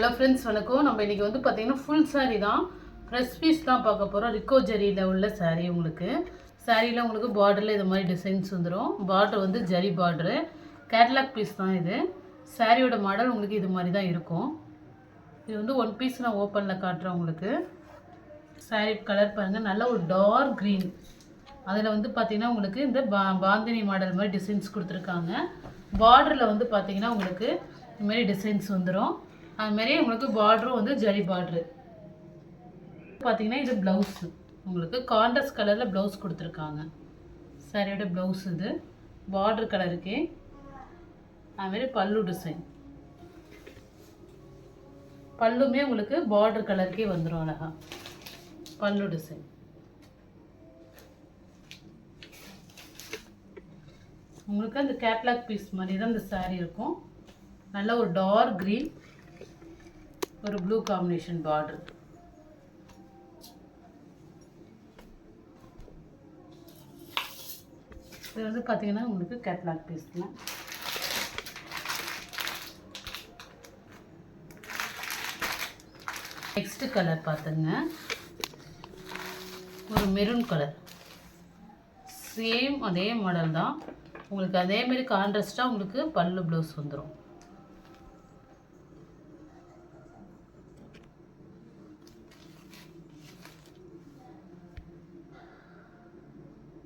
Hello friends, வணக்கம். நம்ம இன்றைக்கி வந்து பார்த்திங்கன்னா ஃபுல் சாரீ தான், ஃப்ரெஷ் பீஸ் தான் பார்க்க போகிறோம். ரிக்கோ ஜரியில் உள்ள சாரீ. உங்களுக்கு சாரியில் உங்களுக்கு பார்டரில் இது மாதிரி டிசைன்ஸ் வந்துடும். பார்டர் வந்து ஜரி பார்டரு, கேட்லாக் பீஸ் தான் இது. சாரியோட மாடல் உங்களுக்கு இது மாதிரி தான் இருக்கும். இது வந்து ஒன் பீஸ் நான் ஓப்பனில் காட்டுறேன். உங்களுக்கு சாரீ கலர் பாருங்கள், நல்ல ஒரு டார்க் க்ரீன். அதில் வந்து பார்த்திங்கன்னா உங்களுக்கு இந்த பாந்தினி மாடல் மாதிரி டிசைன்ஸ் கொடுத்துருக்காங்க. பார்டரில் வந்து பார்த்திங்கன்னா உங்களுக்கு இதுமாரி டிசைன்ஸ் வந்துடும். அதுமாரி உங்களுக்கு பார்டரும் வந்து ஜரி பார்டரு. பார்த்திங்கன்னா இது ப்ளவுஸு, உங்களுக்கு கான்ட்ராஸ்ட் கலரில் ப்ளவுஸ் கொடுத்துருக்காங்க. சாரியோட ப்ளவுஸ் இது பார்டர் கலருக்கே. அதுமாரி பல்லு டிசைன், பல்லுமே உங்களுக்கு பார்டர் கலருக்கே வந்துடும். அழகா பல்லு டிசைன். உங்களுக்கு அந்த கேட்லாக் பீஸ் மாதிரி தான் இந்த சாரீ இருக்கும். நல்ல ஒரு டார்க் க்ரீன், ஒரு ப்ளூ காம்பினேஷன் பார்டர். இது வந்து பார்த்தீங்கன்னா உங்களுக்கு கேட்லாக் பீஸ் தான். நெக்ஸ்ட் கலர் பார்த்துங்க, ஒரு மெரூன் கலர். சேம் அதே மாடல் தான் உங்களுக்கு. அதேமாரி கான்ட்ராஸ்டாக உங்களுக்கு பல்லு ப்ளவுஸ் வந்துடும்.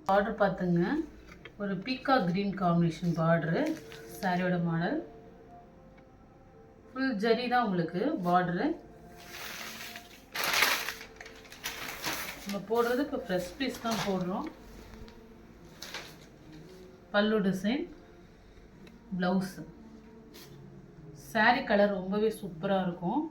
பார்டர் பார்த்துங்க, ஒரு பீகாக் க்ரீன் காம்பினேஷன் பார்டரு. சாரியோட மாடல் ஃபுல் ஜரி தான் உங்களுக்கு பார்டரு. நம்ம போடுறது இப்போ ஃப்ரெஷ் பீஸ் தான் போடுறோம். பல்லு டிசைன், ப்ளவுஸு. சாரி கலர் ரொம்பவே சூப்பராக இருக்கும்.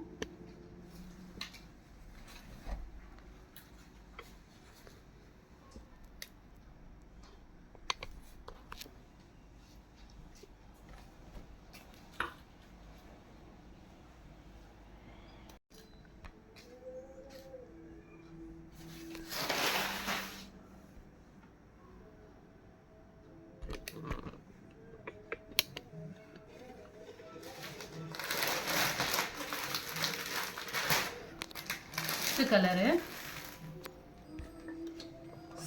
கலரு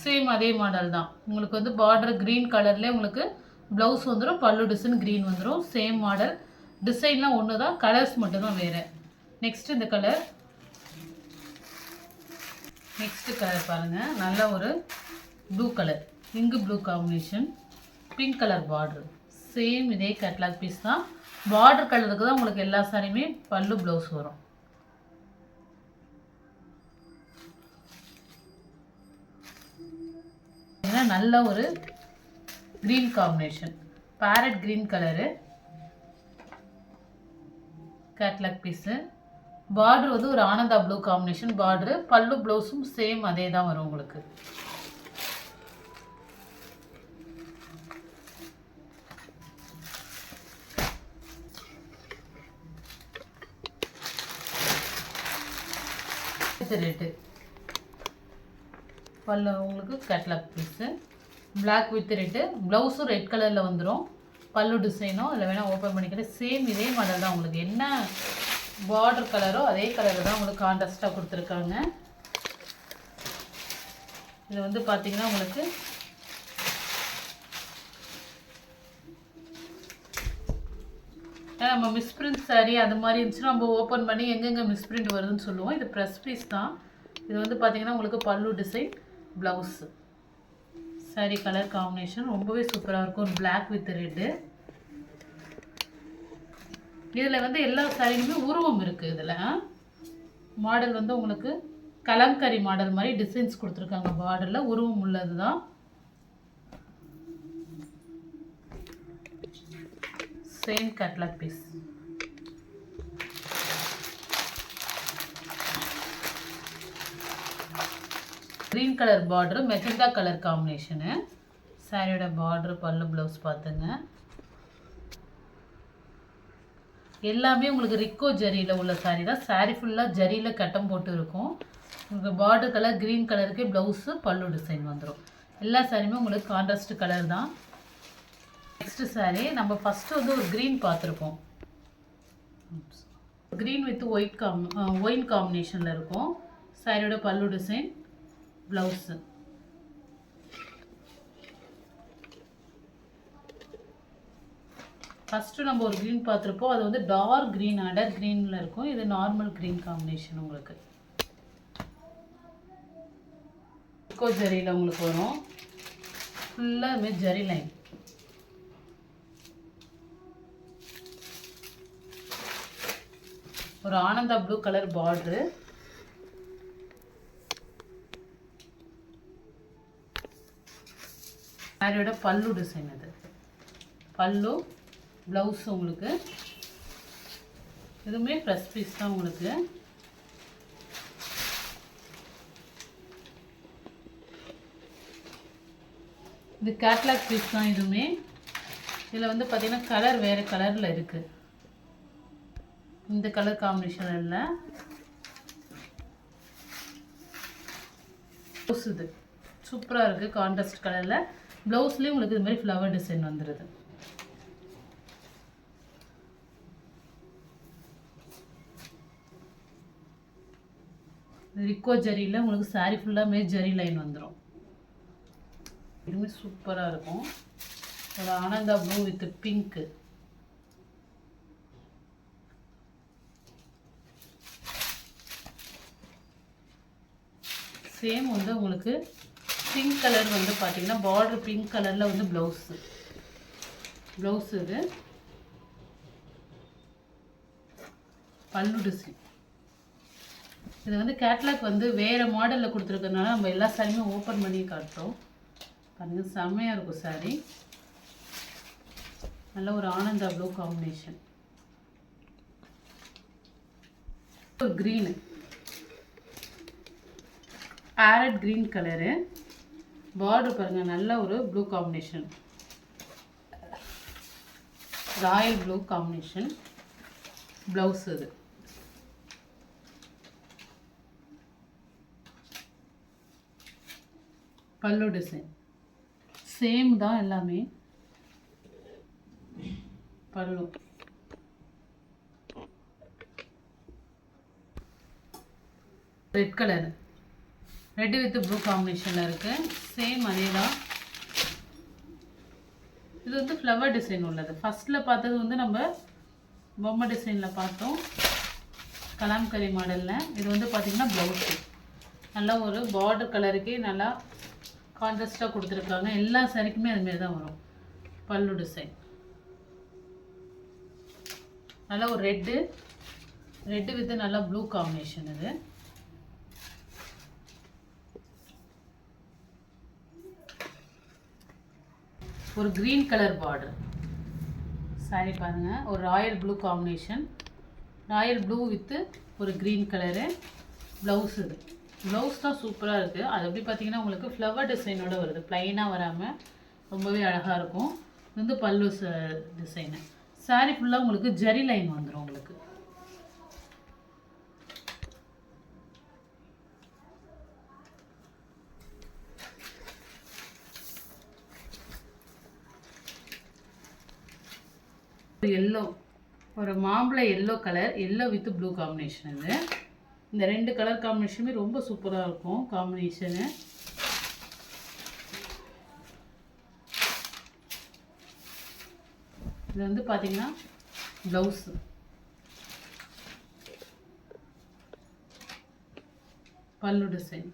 சேம் அதே மாடல் தான். உங்களுக்கு வந்து பார்டர் க்ரீன் கலர்லேயே உங்களுக்கு ப்ளவுஸ் வந்துடும், பல்லு டிசைன் க்ரீன் வந்துடும். சேம் மாடல், டிசைன்லாம் ஒன்று தான், கலர்ஸ் மட்டும்தான் வேறு. நெக்ஸ்ட் இந்த கலர். நெக்ஸ்ட் கலர் பாருங்கள், நல்ல ஒரு ப்ளூ கலர், இங்கு blue combination, pink colour border. Same இதே கேட்லாக் பீஸ் தான். பார்டர் கலருக்கு தான் உங்களுக்கு எல்லா சாரியுமே பல்லு ப்ளவுஸ் வரும். நல்ல ஒரு green combination, parrot green colour, catalogue piece. Border வந்து ஒரு ஆனந்தா ப்ளூ காம்பினேஷன் பார்டரு. பல்லு ப்ளவுஸும் சேம் அதே தான் வரும் உங்களுக்கு. ரேட்டு பல்லு உங்களுக்கு catalogue piece, black with red. ப்ளவுஸும் ரெட் கலரில் வந்துடும். பல்லு டிசைனும் இல்லை வேணால் ஓப்பன் பண்ணிக்கிறேன். சேம் இதே மாடல் தான் உங்களுக்கு. என்ன பார்டர் கலரோ அதே கலரில் தான் உங்களுக்கு கான்ட்ராஸ்டாக கொடுத்துருக்காங்க. இது வந்து பார்த்திங்கன்னா உங்களுக்கு நம்ம மிஸ்பிரிண்ட் சாரீ அது மாதிரி இருந்துச்சுன்னா நம்ம ஓப்பன் பண்ணி எங்கெங்கே மிஸ்பிரிண்ட் வருதுன்னு சொல்லுவோம். இது ப்ரெஸ் பீஸ் தான். இது வந்து பார்த்திங்கன்னா உங்களுக்கு பல்லு design, blouse. Sari colour combination ரொம்பவே சூப்பராக இருக்கும். ஒரு பிளாக் வித் ரெட்டு. இதில் வந்து எல்லா சாரியுமே உருவம் இருக்குது. இதில் மாடல் வந்து உங்களுக்கு கலம்கரி மாடல் மாதிரி டிசைன்ஸ் கொடுத்துருக்காங்க. பார்டரில் உருவம் உள்ளது தான். Same catalogue piece. Green colour border, magenta colour combination. சாரியோட பார்டரு, பல்லு, ப்ளவுஸ் பார்த்துங்க. எல்லாமே உங்களுக்கு ரிக்கோ ஜரியில் உள்ள சாரீ தான். சாரீ ஃபுல்லாக ஜரியில் கட்டம் போட்டு இருக்கும். உங்களுக்கு பார்டர் கலர் க்ரீன் கலருக்கு ப்ளவுஸு, பல்லு டிசைன் வந்துடும். எல்லா சாரியுமே உங்களுக்கு கான்ட்ராஸ்ட் கலர் தான். நெக்ஸ்ட் சாரீ நம்ம ஃபஸ்ட்டு வந்து ஒரு க்ரீன் பார்த்துருப்போம். க்ரீன் வித் ஒயின் காம்பினேஷனில் இருக்கும். சாரியோட பல்லு டிசைன், ப்ளவுஸு. ஃபஸ்ட்டு நம்ம ஒரு க்ரீன் பார்த்துருப்போம், அது வந்து டார்க் க்ரீன், அடர் க்ரீனில் இருக்கும். இது நார்மல் க்ரீன் காம்பினேஷன் உங்களுக்கு. இக்கோ ஜரியில் உங்களுக்கு வரும். ஃபுல்லாக இதுமாதிரி ஜரி லைன். ஒரு ஆனந்தா ப்ளூ கலர் பார்டரு. சாரியோட பல்லு டிசைன் அது. பல்லு, ப்ளவுஸ் உங்களுக்கு. இதுவுமே ப்ளஸ் பீஸ் தான் உங்களுக்கு. இது கேட்லாக் பீஸ் தான் இதுவுமே. இதில் வந்து பார்த்திங்கன்னா கலர் வேறு கலரில் இருக்குது. இந்த கலர் காம்பினேஷன் இல்லை. ப்ளவுஸ் இது சூப்பராக இருக்குது கான்ட்ராஸ்ட் கலரில். ப்ளவுஸ்லேயும் உங்களுக்கு இது மாதிரி ஃப்ளவர் டிசைன் வந்துடுது. ரிக்கோ ஜரியில் உங்களுக்கு சாரீ ஃபுல்லாக ஜரி லைன் வந்துடும். இதுவுமே சூப்பராக இருக்கும். ஒரு Ananda blue with pink. Same வந்து உங்களுக்கு பிங்க் கலர் வந்து பார்த்தீங்கன்னா பார்டர் பிங்க் கலரில் வந்து ப்ளவுஸு. இது பல்லு டிசைன். இது வந்து கேட்லாக் வந்து வேறு மாடலில் கொடுத்துருக்கறனால நம்ம எல்லா சாரியுமே ஓப்பன் பண்ணி காட்டுறோம். பாருங்க, செம்மையாக இருக்கும் சாரி. நல்ல ஒரு ஆனந்தா ப்ளூ காம்பினேஷன். ஒரு green, farad green colour. Border பாருங்கள், நல்ல ஒரு blue combination, Royal blue combination. Blouse இது. பல்லு டிசைன் சேம் தான் எல்லாமே. பல்லு red colour, red with blue காம்பினேஷனில் இருக்குது. சேம் அதே தான். இது வந்து ஃப்ளவர் டிசைன் உள்ளது. ஃபஸ்ட்டில் பார்த்தது வந்து நம்ம பொம்மை டிசைனில் பார்த்தோம், கலாம்கரி மாடலில். இது வந்து பார்த்திங்கன்னா ப்ளவுஸு. நல்லா ஒரு பார்டர் கலருக்கே நல்லா கான்ட்ராஸ்டாக கொடுத்துருக்காங்க. எல்லா சாரிக்குமே அதுமாரி தான் வரும். பல்லு டிசைன் நல்லா ஒரு ரெட்டு வித் நல்லா ப்ளூ காம்பினேஷன். இது ஒரு க்ரீன் கலர் பார்டர் சாரி பாருங்கள். ஒரு Royal blue combination, Royal blue with ஒரு க்ரீன் கலரு. ப்ளவுஸ் இது. ப்ளவுஸ் தான் சூப்பராக இருக்குது. அது எப்படி பார்த்தீங்கன்னா உங்களுக்கு ஃப்ளவர் டிசைனோட வருது, ப்ளைனாக வராமல் ரொம்பவே அழகாக இருக்கும். இது வந்து பல்லு டிசைனு. சாரி ஃபுல்லாக உங்களுக்கு ஜரி லைன் வந்துடும். உங்களுக்கு எல்லோ, ஒரு மாம்பழ yellow colour, yellow with blue combination. இது இந்த ரெண்டு கலர் காம்பினேஷனுமே ரொம்ப சூப்பராக இருக்கும் காம்பினேஷனு. இது வந்து பார்த்தீங்கன்னா ப்ளவுஸு. பல்லு டிசைன்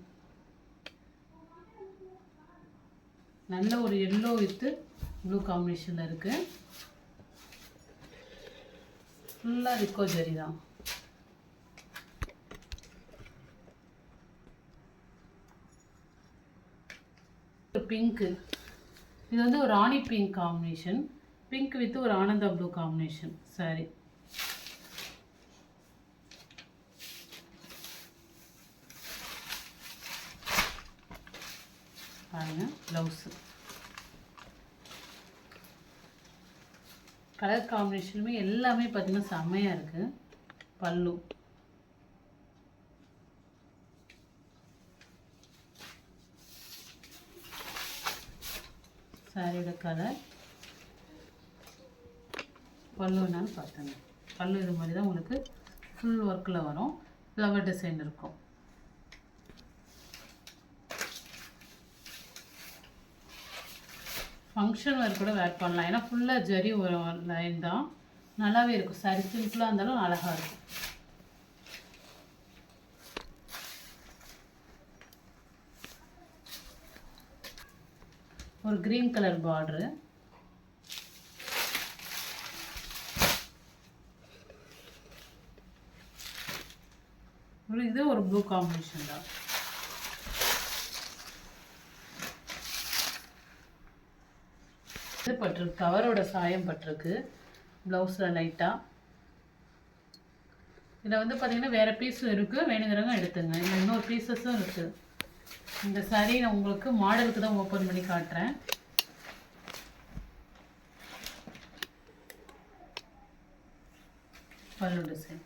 நல்ல ஒரு எல்லோ வித் ப்ளூ காம்பினேஷனில் இருக்குது. ஃபுல்லாக ரிக்கோ ஜரி தான். பிங்க்கு, இது வந்து ஒரு ராணி பிங்க் காம்பினேஷன். பிங்க் வித் ஒரு ஆனந்தா ப்ளூ காம்பினேஷன் சாரி. பாருங்க, ப்ளவுஸு. கலர் காம்பினேஷனுமே எல்லாமே பார்த்தீங்கன்னா செம்மையாக இருக்குது. பல்லு சாரியோட கலர். பல்லு என்னன்னு பார்த்தேங்க. பல்லு இது மாதிரி தான் உங்களுக்கு ஃபுல் ஒர்க்கில் வரும். ஃப்ளவர் டிசைன் இருக்கும். ஃபங்க்ஷன் வேர் கூட வேர் பண்ணலாம். ஏன்னா ஃபுல்லாக ஜரி ஒரு லைன் தான், நல்லாவே இருக்கும். சாரி சிம்பிளாக இருந்தாலும் அழகாக இருக்கும். ஒரு க்ரீன் கலர் பார்டரு, இது ஒரு ப்ளூ காம்பினேஷன் தான். இது பட்டிருக்கு, கவரோட சாயம் பட்டிருக்கு ப்ளவுஸில் லைட்டாக. இதில் வந்து பார்த்தீங்கன்னா வேறு பீஸும் இருக்குது, வேணுங்கிறவங்க எடுத்துங்க. இதில் இன்னொரு பீசஸும் இருக்குது. இந்த சாரீ நான் உங்களுக்கு மாடலுக்கு தான் ஓப்பன் பண்ணி காட்டுறேன். பல்லு டிசைன்.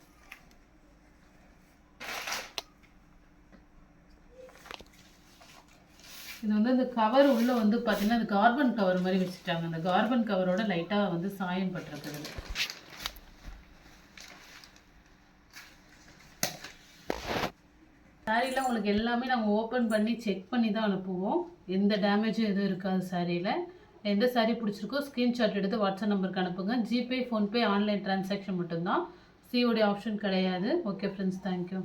இது வந்து இந்த கவர் உள்ள வந்து பார்த்தீங்கன்னா அது கார்பன் கவர் மாதிரி வச்சுட்டாங்க. அந்த கார்பன் கவரோட லைட்டாக வந்து சாயம் பட்டிருக்குது. சாரீலாம் உங்களுக்கு எல்லாமே நாங்கள் ஓப்பன் பண்ணி செக் பண்ணி தான் அனுப்புவோம். எந்த டேமேஜும் எதுவும் இருக்காது சாரியில். எந்த சாரீ பிடிச்சிருக்கோ ஸ்க்ரீன்ஷாட் எடுத்து வாட்ஸ்அப் நம்பருக்கு அனுப்புங்க. ஜிபே, ஃபோன்பே, ஆன்லைன் டிரான்சாக்ஷன் மட்டும்தான், சிஓடி ஆப்ஷன் கிடையாது. Okay friends, thank you.